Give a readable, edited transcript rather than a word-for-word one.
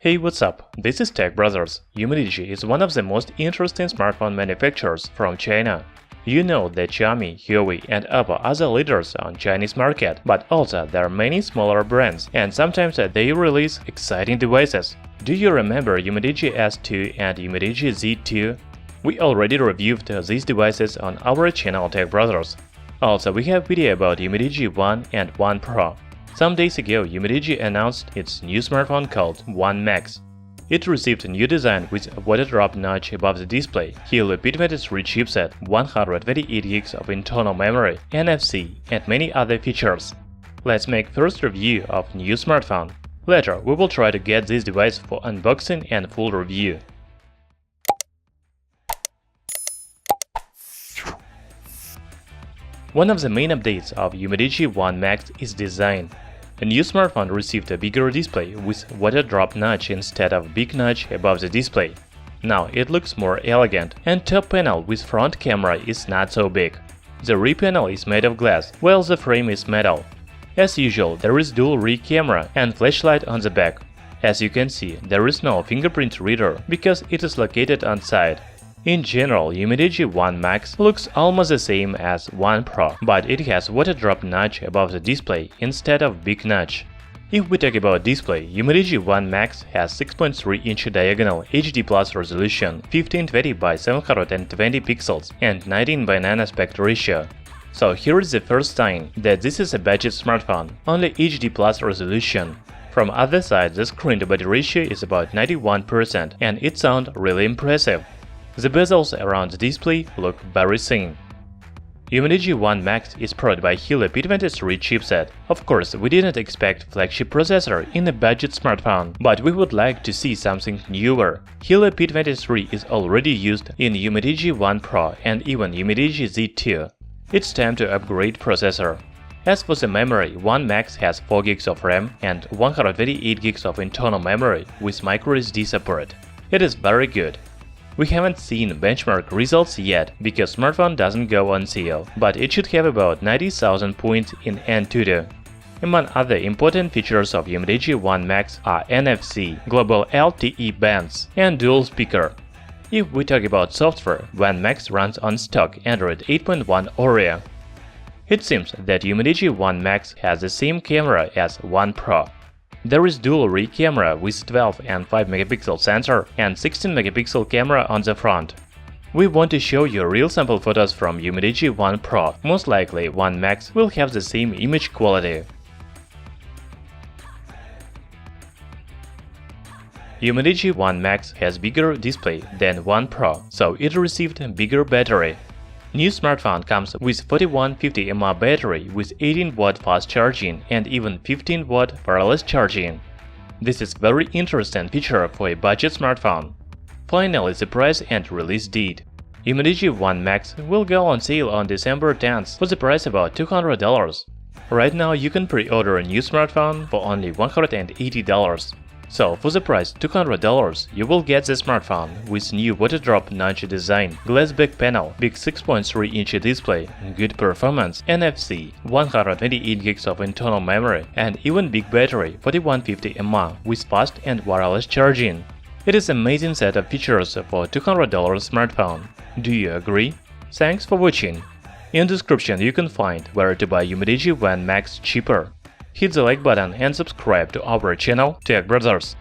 Hey, what's up? This is Tech Brothers. UMIDIGI is one of the most interesting smartphone manufacturers from China. You know that Xiaomi, Huawei, and Apple are the leaders on Chinese market, but also there are many smaller brands, and sometimes they release exciting devices. Do you remember UMIDIGI S2 and UMIDIGI Z2? We already reviewed these devices on our channel Tech Brothers. Also, we have video about UMIDIGI One and One Pro. Some days ago, UMIDIGI announced its new smartphone called One Max. It received a new design with a Waterdrop notch above the display, Helio P23 chipset, 128 GB of internal memory, NFC, and many other features. Let's make first review of new smartphone. Later, we will try to get this device for unboxing and full review. One of the main updates of UMIDIGI One Max is design. A new smartphone received a bigger display with Waterdrop notch instead of big notch above the display. Now it looks more elegant, and top panel with front camera is not so big. The rear panel is made of glass, while the frame is metal. As usual, there is dual rear camera and flashlight on the back. As you can see, there is no fingerprint reader because it is located on side. In general, UMIDIGI One Max looks almost the same as One Pro, but it has Waterdrop notch above the display instead of big notch. If we talk about display, UMIDIGI One Max has 6.3-inch diagonal HD Plus resolution, 1520 by 720 pixels, and 19 by 9 aspect ratio. So here is the first sign that this is a budget smartphone, only HD Plus resolution. From other side, the screen-to-body ratio is about 91%, and it sounds really impressive. The bezels around the display look very thin. UMIDIGI One Max is powered by Helio P23 chipset. Of course, we didn't expect flagship processor in a budget smartphone, but we would like to see something newer. Helio P23 is already used in UMIDIGI One Pro and even UMIDIGI Z2. It's time to upgrade processor. As for the memory, One Max has 4 GB of RAM and 128 GB of internal memory with microSD support. It is very good. We haven't seen benchmark results yet because smartphone doesn't go on sale, but it should have about 90,000 points in Antutu. Among other important features of UMIDIGI One Max are NFC, global LTE bands, and dual speaker. If we talk about software, One Max runs on stock Android 8.1 Oreo. It seems that UMIDIGI One Max has the same camera as One Pro. There is dual rear camera with 12 and 5 megapixel sensor and 16 megapixel camera on the front. We want to show you real sample photos from UMIDIGI One Pro. Most likely One Max will have the same image quality. UMIDIGI One Max has bigger display than One Pro, so it received bigger battery. New smartphone comes with 4150 mAh battery with 18-watt fast charging and even 15-watt wireless charging. This is very interesting feature for a budget smartphone. Finally, the price and release date. UMIDIGI One Max will go on sale on December 10th for the price about $200. Right now you can pre-order a new smartphone for only $180. So for the price $200, you will get the smartphone with new Waterdrop notch design, glass back panel, big 6.3-inch display, good performance, NFC, 128 GB of internal memory, and even big battery 4150 mAh with fast and wireless charging. It is an amazing set of features for $200 smartphone. Do you agree? Thanks for watching. In description you can find where to buy UMIDIGI One Max cheaper. Hit the like button and subscribe to our channel Tech Brothers.